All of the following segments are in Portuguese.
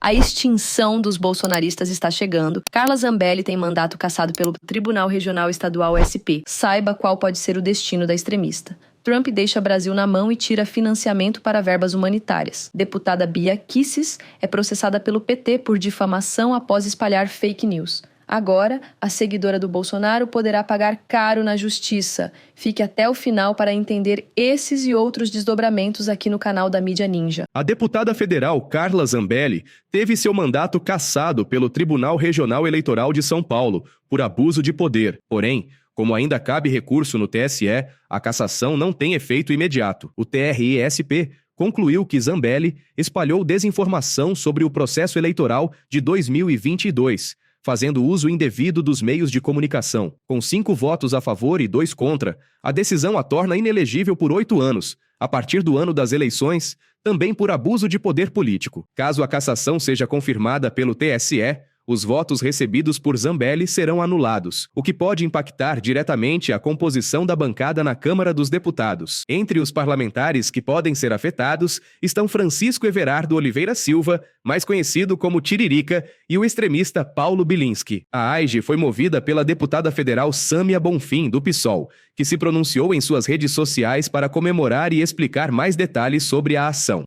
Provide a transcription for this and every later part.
A extinção dos bolsonaristas está chegando. Carla Zambelli tem mandato cassado pelo Tribunal Regional Estadual SP. Saiba qual pode ser o destino da extremista. Trump deixa Brasil na mão e tira financiamento para verbas humanitárias. Deputada Bia Kicis é processada pelo PT por difamação após espalhar fake news. Agora, a seguidora do Bolsonaro poderá pagar caro na justiça. Fique até o final para entender esses e outros desdobramentos aqui no canal da Mídia Ninja. A deputada federal Carla Zambelli teve seu mandato cassado pelo Tribunal Regional Eleitoral de São Paulo por abuso de poder. Porém, como ainda cabe recurso no TSE, a cassação não tem efeito imediato. O TRE-SP concluiu que Zambelli espalhou desinformação sobre o processo eleitoral de 2022, fazendo uso indevido dos meios de comunicação. Com 5 votos a favor e 2 contra, a decisão a torna inelegível por 8 anos, a partir do ano das eleições, também por abuso de poder político. Caso a cassação seja confirmada pelo TSE, os votos recebidos por Zambelli serão anulados, o que pode impactar diretamente a composição da bancada na Câmara dos Deputados. Entre os parlamentares que podem ser afetados estão Francisco Everardo Oliveira Silva, mais conhecido como Tiririca, e o extremista Paulo Bilinski. A AIGE foi movida pela deputada federal Sâmia Bonfim, do PSOL, que se pronunciou em suas redes sociais para comemorar e explicar mais detalhes sobre a ação.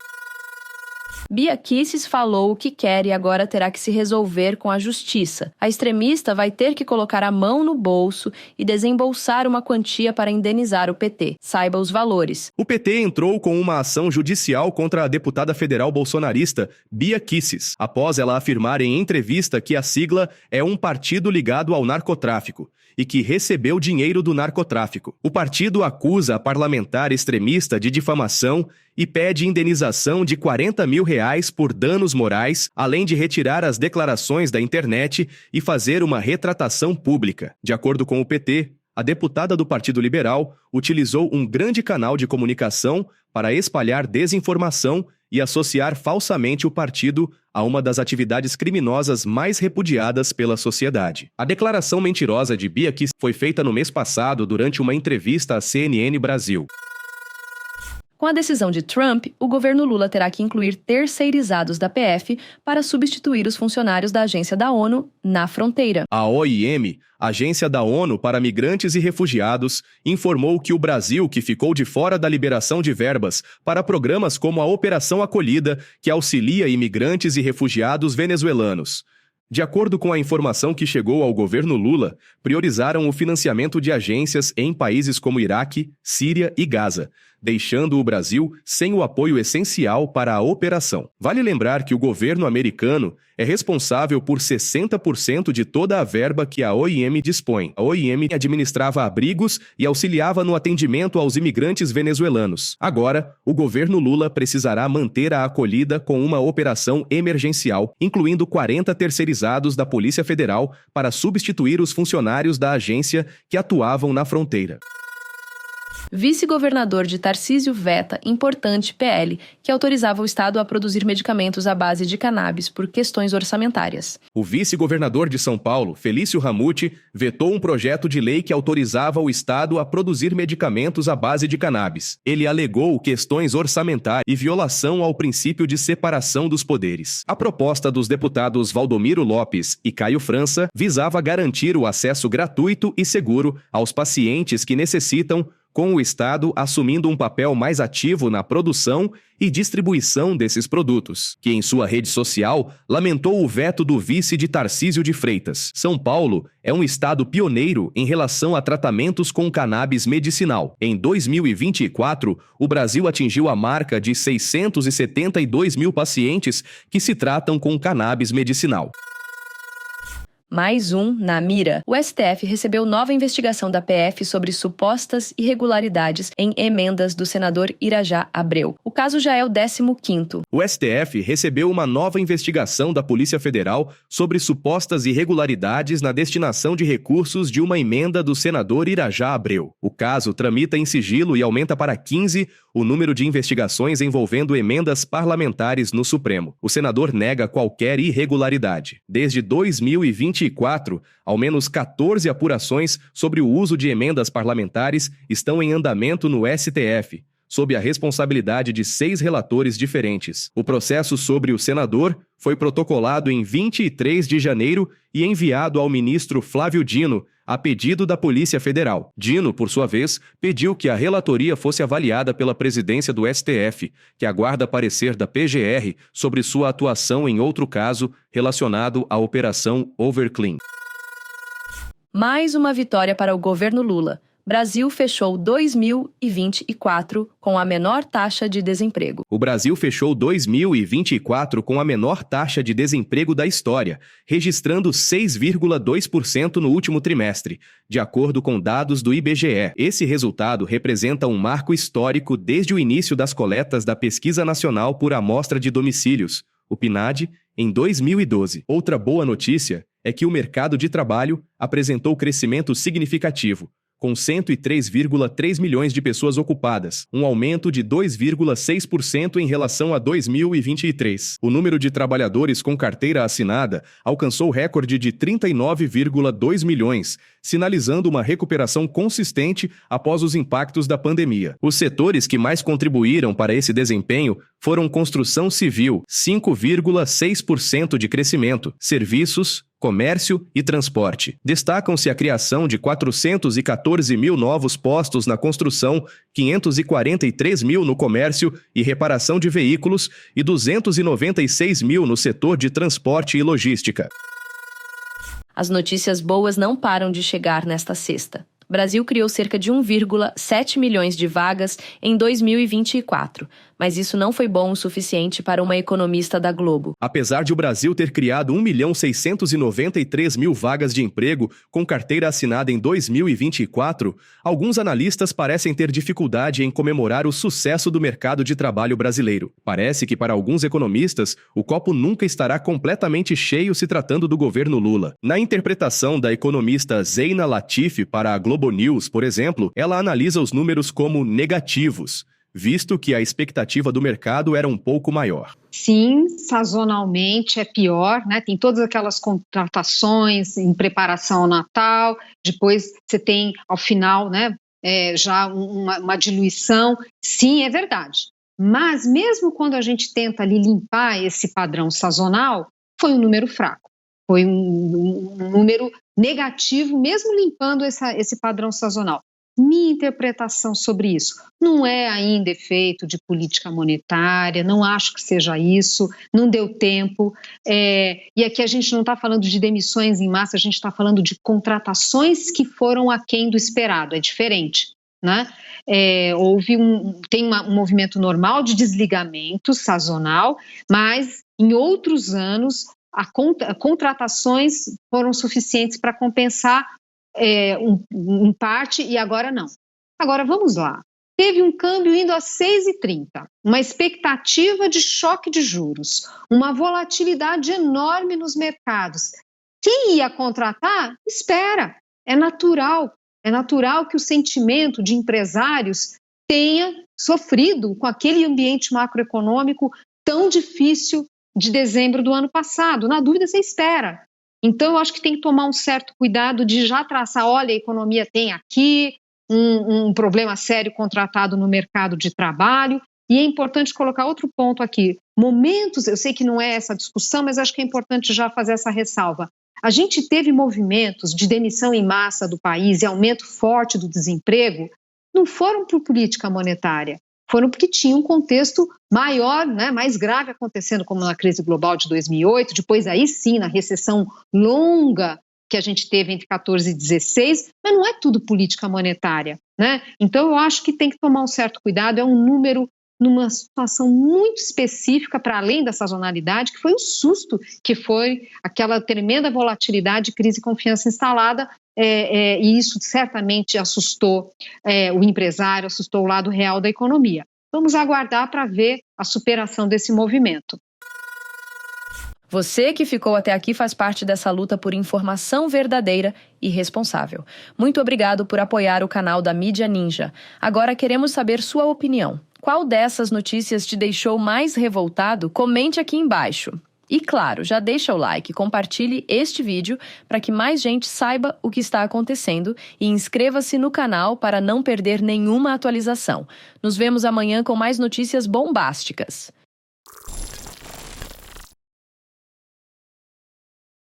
Bia Kicis falou o que quer e agora terá que se resolver com a justiça. A extremista vai ter que colocar a mão no bolso e desembolsar uma quantia para indenizar o PT. Saiba os valores. O PT entrou com uma ação judicial contra a deputada federal bolsonarista Bia Kicis, após ela afirmar em entrevista que a sigla é um partido ligado ao narcotráfico e que recebeu dinheiro do narcotráfico. O partido acusa a parlamentar extremista de difamação e pede indenização de R$40 mil por danos morais, além de retirar as declarações da internet e fazer uma retratação pública. De acordo com o PT, a deputada do Partido Liberal utilizou um grande canal de comunicação para espalhar desinformação e associar falsamente o partido a uma das atividades criminosas mais repudiadas pela sociedade. A declaração mentirosa de Bia Kicis foi feita no mês passado durante uma entrevista à CNN Brasil. Com a decisão de Trump, o governo Lula terá que incluir terceirizados da PF para substituir os funcionários da Agência da ONU na fronteira. A OIM, Agência da ONU para Migrantes e Refugiados, informou que o Brasil, que ficou de fora da liberação de verbas para programas como a Operação Acolhida, que auxilia imigrantes e refugiados venezuelanos. De acordo com a informação que chegou ao governo Lula, priorizaram o financiamento de agências em países como Iraque, Síria e Gaza, deixando o Brasil sem o apoio essencial para a operação. Vale lembrar que o governo americano é responsável por 60% de toda a verba que a OIM dispõe. A OIM administrava abrigos e auxiliava no atendimento aos imigrantes venezuelanos. Agora, o governo Lula precisará manter a acolhida com uma operação emergencial, incluindo 40 terceirizados da Polícia Federal para substituir os funcionários da agência que atuavam na fronteira. Vice-governador de Tarcísio veta importante PL que autorizava o Estado a produzir medicamentos à base de cannabis por questões orçamentárias. O vice-governador de São Paulo, Felício Ramute, vetou um projeto de lei que autorizava o Estado a produzir medicamentos à base de cannabis. Ele alegou questões orçamentárias e violação ao princípio de separação dos poderes. A proposta dos deputados Valdomiro Lopes e Caio França visava garantir o acesso gratuito e seguro aos pacientes que necessitam, com o Estado assumindo um papel mais ativo na produção e distribuição desses produtos, que em sua rede social lamentou o veto do vice de Tarcísio de Freitas. São Paulo é um estado pioneiro em relação a tratamentos com cannabis medicinal. Em 2024, o Brasil atingiu a marca de 672 mil pacientes que se tratam com cannabis medicinal. Mais um na mira. O STF recebeu nova investigação da PF sobre supostas irregularidades em emendas do senador Irajá Abreu. O caso já é o 15º. O STF recebeu uma nova investigação da Polícia Federal sobre supostas irregularidades na destinação de recursos de uma emenda do senador Irajá Abreu. O caso tramita em sigilo e aumenta para 15 o número de investigações envolvendo emendas parlamentares no Supremo. O senador nega qualquer irregularidade. Desde 2024, ao menos 14 apurações sobre o uso de emendas parlamentares estão em andamento no STF, sob a responsabilidade de 6 relatores diferentes. O processo sobre o senador foi protocolado em 23 de janeiro e enviado ao ministro Flávio Dino, a pedido da Polícia Federal. Dino, por sua vez, pediu que a relatoria fosse avaliada pela presidência do STF, que aguarda parecer da PGR sobre sua atuação em outro caso relacionado à Operação Overclean. Mais uma vitória para o governo Lula. Brasil fechou 2024 com a menor taxa de desemprego. O Brasil fechou 2024 com a menor taxa de desemprego da história, registrando 6,2% no último trimestre, de acordo com dados do IBGE. Esse resultado representa um marco histórico desde o início das coletas da Pesquisa Nacional por Amostra de Domicílios, o PNAD, em 2012. Outra boa notícia é que o mercado de trabalho apresentou crescimento significativo, com 103,3 milhões de pessoas ocupadas, um aumento de 2,6% em relação a 2023. O número de trabalhadores com carteira assinada alcançou o recorde de 39,2 milhões, sinalizando uma recuperação consistente após os impactos da pandemia. Os setores que mais contribuíram para esse desempenho foram construção civil, 5,6% de crescimento, serviços, comércio e transporte. Destacam-se a criação de 414 mil novos postos na construção, 543 mil no comércio e reparação de veículos e 296 mil no setor de transporte e logística. As notícias boas não param de chegar nesta sexta. O Brasil criou cerca de 1,7 milhões de vagas em 2024, mas isso não foi bom o suficiente para uma economista da Globo. Apesar de o Brasil ter criado 1.693.000 vagas de emprego com carteira assinada em 2024, alguns analistas parecem ter dificuldade em comemorar o sucesso do mercado de trabalho brasileiro. Parece que para alguns economistas, o copo nunca estará completamente cheio se tratando do governo Lula. Na interpretação da economista Zeina Latif para a Globo News, por exemplo, ela analisa os números como negativos, visto que a expectativa do mercado era um pouco maior. Sim, sazonalmente é pior, né? Tem todas aquelas contratações em preparação ao Natal, depois você tem, ao final, né, já uma diluição. Sim, é verdade. Mas mesmo quando a gente tenta ali limpar esse padrão sazonal, foi um número fraco. Foi um número negativo, mesmo limpando esse padrão sazonal. Minha interpretação sobre isso não é ainda efeito de política monetária, não acho que seja isso, não deu tempo. E aqui a gente não está falando de demissões em massa, a gente está falando de contratações que foram aquém do esperado, é diferente, né? Tem um movimento normal de desligamento sazonal, mas em outros anos contratações foram suficientes para compensar em parte e agora não. Agora vamos lá. Teve um câmbio indo a 6,30, uma expectativa de choque de juros, uma volatilidade enorme nos mercados. Quem ia contratar? Espera. É natural que o sentimento de empresários tenha sofrido com aquele ambiente macroeconômico tão difícil de dezembro do ano passado. Na dúvida, você espera. Então, eu acho que tem que tomar um certo cuidado de já traçar, olha, a economia tem aqui um problema sério contratado no mercado de trabalho, e é importante colocar outro ponto aqui. Momentos, eu sei que não é essa discussão, mas acho que é importante já fazer essa ressalva. A gente teve movimentos de demissão em massa do país e aumento forte do desemprego, não foram por política monetária, foram porque tinha um contexto maior, né, mais grave acontecendo, como na crise global de 2008, depois aí sim na recessão longa que a gente teve entre 14 e 16, mas não é tudo política monetária, né? Então eu acho que tem que tomar um certo cuidado, é um número numa situação muito específica, para além da sazonalidade, que foi o susto, que foi aquela tremenda volatilidade, crise de confiança instalada, e isso certamente assustou o empresário, assustou o lado real da economia. Vamos aguardar para ver a superação desse movimento. Você que ficou até aqui faz parte dessa luta por informação verdadeira e responsável. Muito obrigado por apoiar o canal da Mídia Ninja. Agora queremos saber sua opinião. Qual dessas notícias te deixou mais revoltado? Comente aqui embaixo. E claro, já deixa o like, compartilhe este vídeo para que mais gente saiba o que está acontecendo e inscreva-se no canal para não perder nenhuma atualização. Nos vemos amanhã com mais notícias bombásticas.